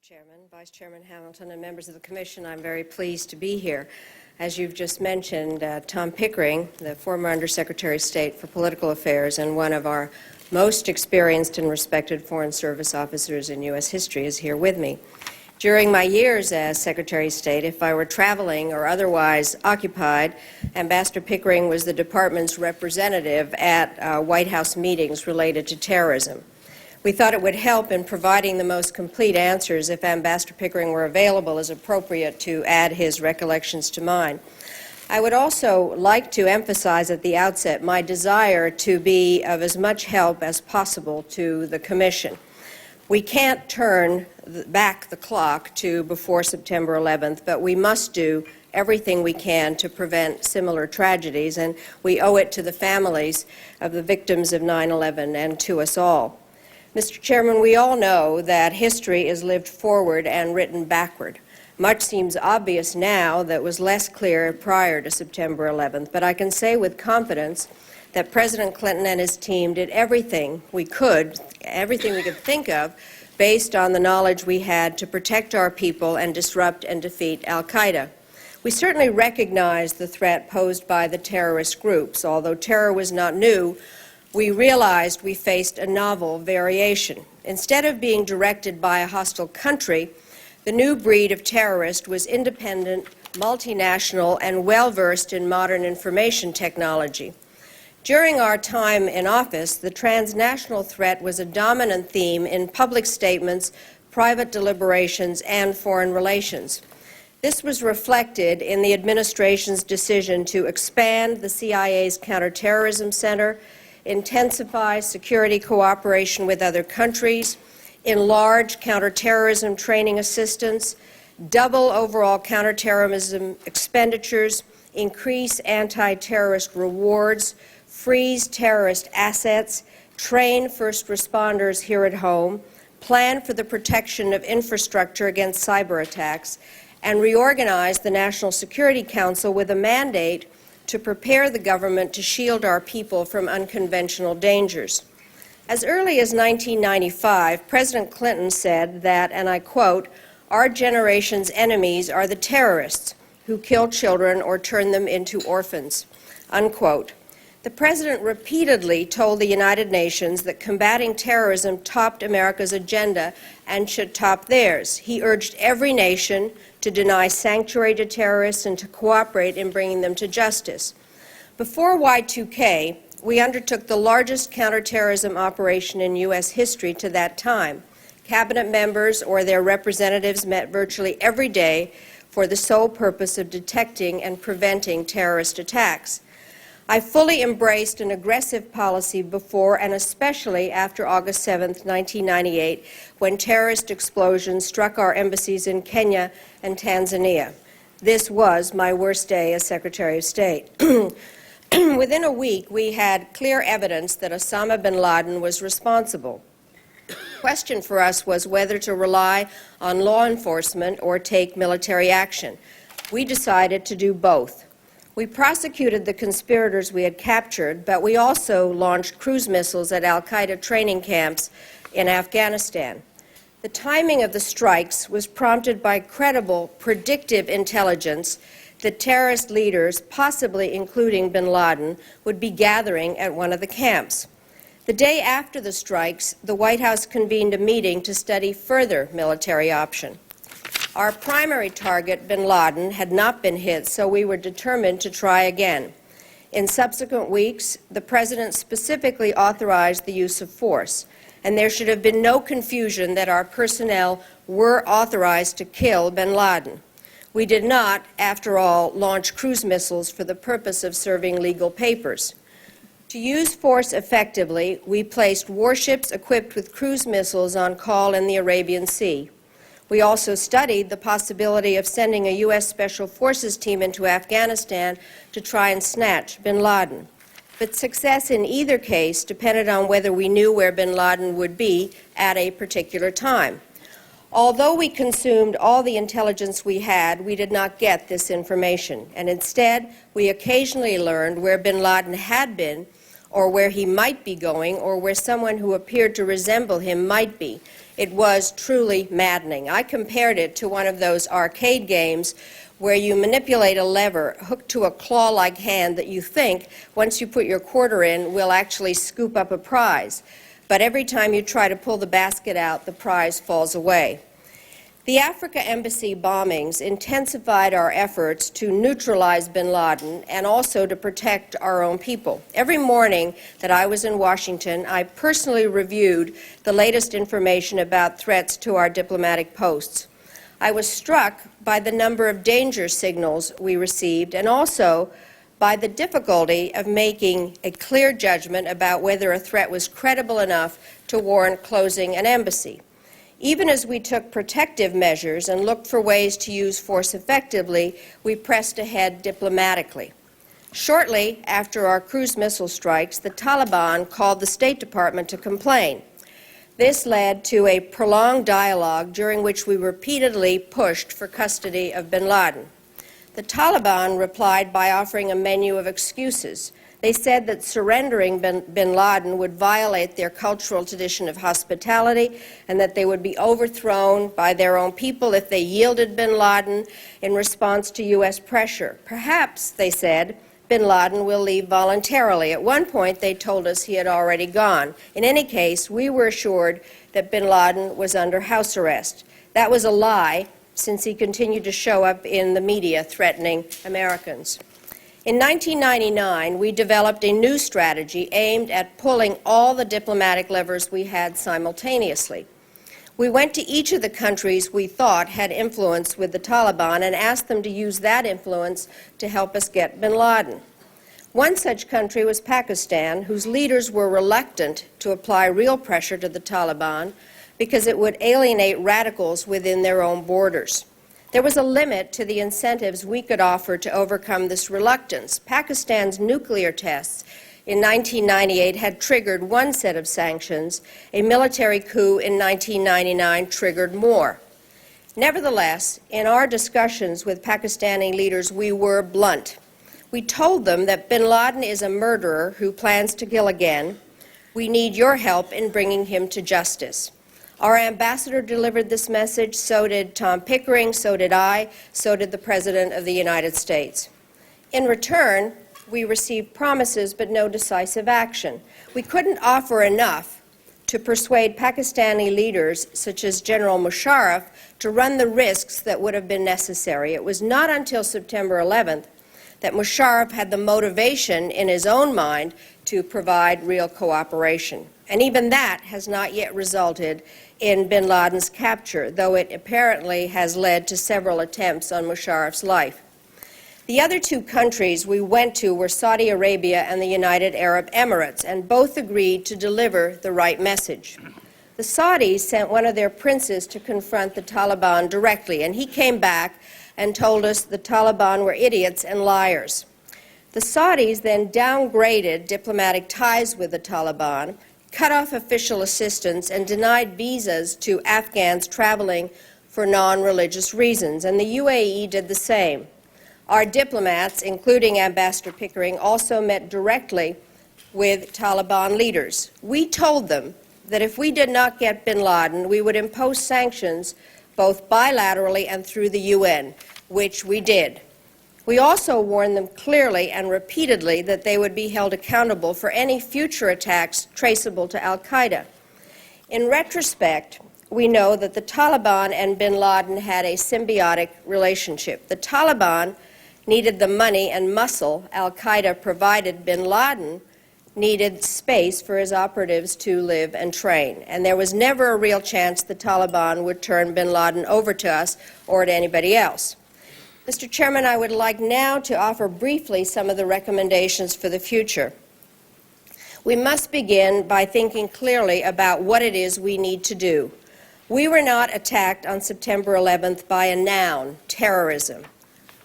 Chairman, Vice Chairman Hamilton, and members of the Commission. I'm very pleased to be here. As you've just mentioned, Tom Pickering, the former Undersecretary of State for Political Affairs and one of our most experienced and respected Foreign Service officers in U.S. history, is here with me. During my years as Secretary of State, if I were traveling or otherwise occupied, Ambassador Pickering was the department's representative at White House meetings related to terrorism. We thought it would help in providing the most complete answers if Ambassador Pickering were available as appropriate to add his recollections to mine. I would also like to emphasize at the outset my desire to be of as much help as possible to the Commission. We can't turn back the clock to before September 11th, but we must do everything we can to prevent similar tragedies, and we owe it to the families of the victims of 9/11 and to us all. Mr. Chairman, we all know that history is lived forward and written backward. Much seems obvious now that was less clear prior to September 11th, but I can say with confidence that President Clinton and his team did everything we could think of, based on the knowledge we had to protect our people and disrupt and defeat al-Qaeda. We certainly recognized the threat posed by the terrorist groups. Although terror was not new, we realized we faced a novel variation. Instead of being directed by a hostile country, the new breed of terrorist was independent, multinational, and well-versed in modern information technology. During our time in office, the transnational threat was a dominant theme in public statements, private deliberations, and foreign relations. This was reflected in the administration's decision to expand the CIA's Counterterrorism Center, intensify security cooperation with other countries, enlarge counterterrorism training assistance, double overall counterterrorism expenditures, increase anti-terrorist rewards, freeze terrorist assets, train first responders here at home, plan for the protection of infrastructure against cyber attacks, and reorganize the National Security Council with a mandate to prepare the government to shield our people from unconventional dangers. As early as 1995, President Clinton said that, and I quote, "Our generation's enemies are the terrorists who kill children or turn them into orphans," unquote. The President repeatedly told the United Nations that combating terrorism topped America's agenda and should top theirs. He urged every nation to deny sanctuary to terrorists and to cooperate in bringing them to justice. Before Y2K, we undertook the largest counterterrorism operation in U.S. history to that time. Cabinet members or their representatives met virtually every day for the sole purpose of detecting and preventing terrorist attacks. I fully embraced an aggressive policy before and especially after August 7, 1998, when terrorist explosions struck our embassies in Kenya and Tanzania. This was my worst day as Secretary of State. Within a week, we had clear evidence that Osama bin Laden was responsible. The question for us was whether to rely on law enforcement or take military action. We decided to do both. We prosecuted the conspirators we had captured, but we also launched cruise missiles at al-Qaeda training camps in Afghanistan. The timing of the strikes was prompted by credible, predictive intelligence that terrorist leaders, possibly including bin Laden, would be gathering at one of the camps. The day after the strikes, the White House convened a meeting to study further military option. Our primary target, bin Laden, had not been hit, so we were determined to try again. In subsequent weeks, the President specifically authorized the use of force, and there should have been no confusion that our personnel were authorized to kill bin Laden. We did not, after all, launch cruise missiles for the purpose of serving legal papers. To use force effectively, we placed warships equipped with cruise missiles on call in the Arabian Sea. We also studied the possibility of sending a U.S. Special Forces team into Afghanistan to try and snatch bin Laden. But success in either case depended on whether we knew where bin Laden would be at a particular time. Although we consumed all the intelligence we had, we did not get this information, and instead we occasionally learned where bin Laden had been, or where he might be going, or where someone who appeared to resemble him might be. It was truly maddening. I compared it to one of those arcade games where you manipulate a lever hooked to a claw-like hand that you think, once you put your quarter in, will actually scoop up a prize. But every time you try to pull the basket out, the prize falls away. The Africa Embassy bombings intensified our efforts to neutralize bin Laden and also to protect our own people. Every morning that I was in Washington, I personally reviewed the latest information about threats to our diplomatic posts. I was struck by the number of danger signals we received and also by the difficulty of making a clear judgment about whether a threat was credible enough to warrant closing an embassy. Even as we took protective measures and looked for ways to use force effectively, we pressed ahead diplomatically. Shortly after our cruise missile strikes, the Taliban called the State Department to complain. This led to a prolonged dialogue during which we repeatedly pushed for custody of bin Laden. The Taliban replied by offering a menu of excuses. They said that surrendering bin Laden would violate their cultural tradition of hospitality and that they would be overthrown by their own people if they yielded bin Laden in response to U.S. pressure. Perhaps, they said, bin Laden will leave voluntarily. At one point, they told us he had already gone. In any case, we were assured that bin Laden was under house arrest. That was a lie, since he continued to show up in the media threatening Americans. In 1999, we developed a new strategy aimed at pulling all the diplomatic levers we had simultaneously. We went to each of the countries we thought had influence with the Taliban and asked them to use that influence to help us get bin Laden. One such country was Pakistan, whose leaders were reluctant to apply real pressure to the Taliban because it would alienate radicals within their own borders. There was a limit to the incentives we could offer to overcome this reluctance. Pakistan's nuclear tests in 1998 had triggered one set of sanctions. A military coup in 1999 triggered more. Nevertheless, in our discussions with Pakistani leaders, we were blunt. We told them that bin Laden is a murderer who plans to kill again. We need your help in bringing him to justice. Our ambassador delivered this message, so did Tom Pickering, so did I, so did the President of the United States. In return, we received promises but no decisive action. We couldn't offer enough to persuade Pakistani leaders, such as General Musharraf, to run the risks that would have been necessary. It was not until September 11th that Musharraf had the motivation in his own mind to provide real cooperation. And even that has not yet resulted in bin Laden's capture, though it apparently has led to several attempts on Musharraf's life. The other two countries we went to were Saudi Arabia and the United Arab Emirates, and both agreed to deliver the right message. The Saudis sent one of their princes to confront the Taliban directly, and he came back and told us the Taliban were idiots and liars. The Saudis then downgraded diplomatic ties with the Taliban, cut off official assistance, and denied visas to Afghans traveling for non-religious reasons, and the UAE did the same. Our diplomats, including Ambassador Pickering, also met directly with Taliban leaders. We told them that if we did not get bin Laden, we would impose sanctions both bilaterally and through the UN, which we did. We also warned them clearly and repeatedly that they would be held accountable for any future attacks traceable to al-Qaeda. In retrospect, we know that the Taliban and bin Laden had a symbiotic relationship. The Taliban needed the money and muscle al-Qaeda provided. Bin Laden needed space for his operatives to live and train. And there was never a real chance the Taliban would turn bin Laden over to us or to anybody else. Mr. Chairman, I would like now to offer briefly some of the recommendations for the future. We must begin by thinking clearly about what it is we need to do. We were not attacked on September 11th by a noun, terrorism.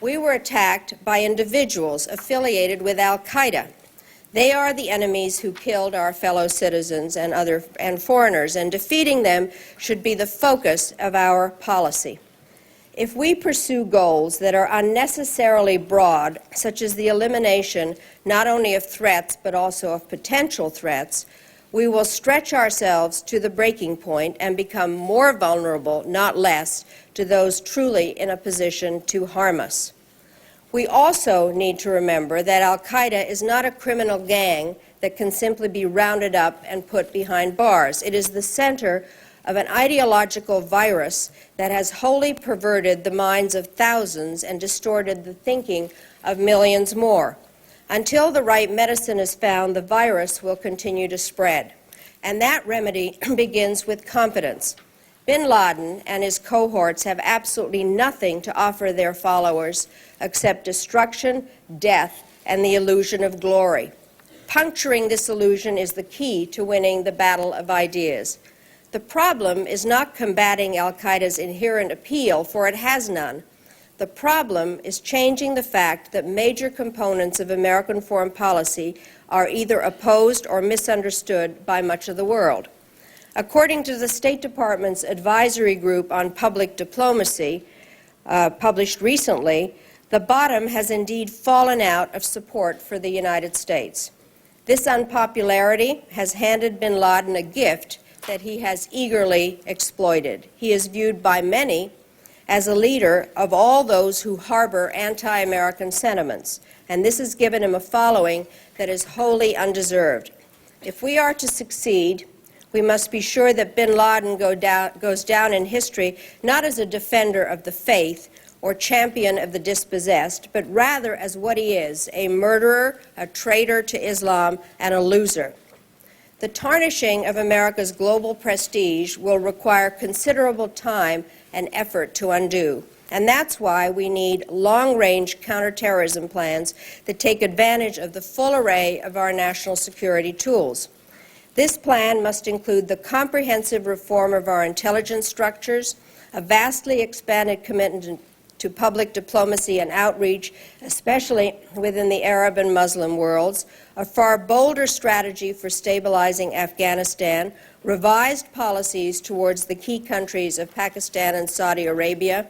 We were attacked by individuals affiliated with al-Qaeda. They are the enemies who killed our fellow citizens and foreigners, and defeating them should be the focus of our policy. If we pursue goals that are unnecessarily broad, such as the elimination not only of threats but also of potential threats, we will stretch ourselves to the breaking point and become more vulnerable, not less, to those truly in a position to harm us. We also need to remember that al-Qaeda is not a criminal gang that can simply be rounded up and put behind bars. It is the center of an ideological virus that has wholly perverted the minds of thousands and distorted the thinking of millions more. Until the right medicine is found, the virus will continue to spread. And that remedy begins with confidence. Bin Laden and his cohorts have absolutely nothing to offer their followers except destruction, death, and the illusion of glory. Puncturing this illusion is the key to winning the battle of ideas. The problem is not combating al-Qaeda's inherent appeal, for it has none. The problem is changing the fact that major components of American foreign policy are either opposed or misunderstood by much of the world. According to the State Department's Advisory Group on Public Diplomacy, published recently, the bottom has indeed fallen out of support for the United States. This unpopularity has handed bin Laden a gift that he has eagerly exploited. He is viewed by many as a leader of all those who harbor anti-American sentiments, and this has given him a following that is wholly undeserved. If we are to succeed, we must be sure that bin Laden goes down in history not as a defender of the faith or champion of the dispossessed, but rather as what he is, a murderer, a traitor to Islam, and a loser. The tarnishing of America's global prestige will require considerable time and effort to undo. And that's why we need long-range counterterrorism plans that take advantage of the full array of our national security tools. This plan must include the comprehensive reform of our intelligence structures, a vastly expanded commitment to public diplomacy and outreach, especially within the Arab and Muslim worlds, a far bolder strategy for stabilizing Afghanistan, revised policies towards the key countries of Pakistan and Saudi Arabia,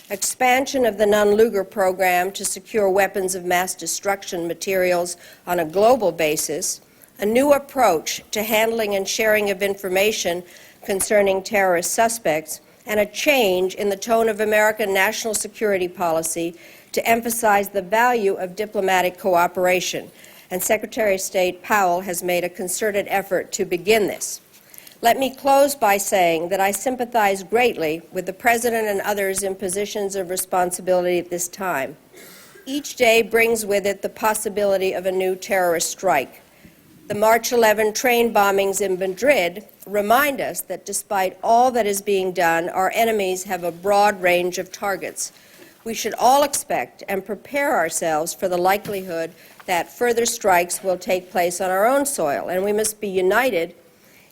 expansion of the Nunn-Lugar program to secure weapons of mass destruction materials on a global basis, a new approach to handling and sharing of information concerning terrorist suspects, and a change in the tone of American national security policy to emphasize the value of diplomatic cooperation. And Secretary of State Powell has made a concerted effort to begin this. Let me close by saying that I sympathize greatly with the President and others in positions of responsibility at this time. Each day brings with it the possibility of a new terrorist strike. The March 11 train bombings in Madrid remind us that despite all that is being done, our enemies have a broad range of targets. We should all expect and prepare ourselves for the likelihood that further strikes will take place on our own soil, and we must be united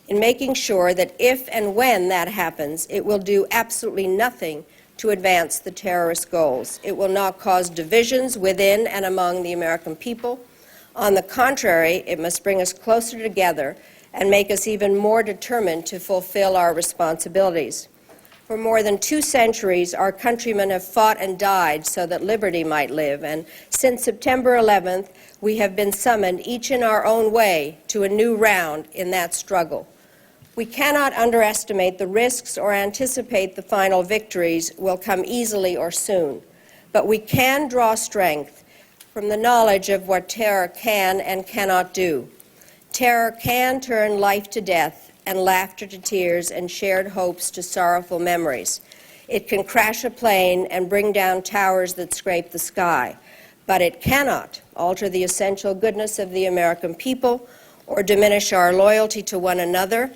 in making sure that if and when that happens, it will do absolutely nothing to advance the terrorist goals. It will not cause divisions within and among the American people. On the contrary, it must bring us closer together and make us even more determined to fulfill our responsibilities. For more than 2 centuries, our countrymen have fought and died so that liberty might live, and since September 11th, we have been summoned, each in our own way, to a new round in that struggle. We cannot underestimate the risks or anticipate the final victories will come easily or soon, but we can draw strength from the knowledge of what terror can and cannot do. Terror can turn life to death and laughter to tears and shared hopes to sorrowful memories. It can crash a plane and bring down towers that scrape the sky, but it cannot alter the essential goodness of the American people or diminish our loyalty to one another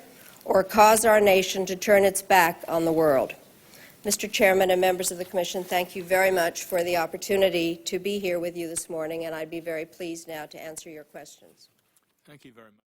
or cause our nation to turn its back on the world. Mr. Chairman and members of the Commission, thank you very much for the opportunity to be here with you this morning, and I'd be very pleased now to answer your questions. Thank you very much.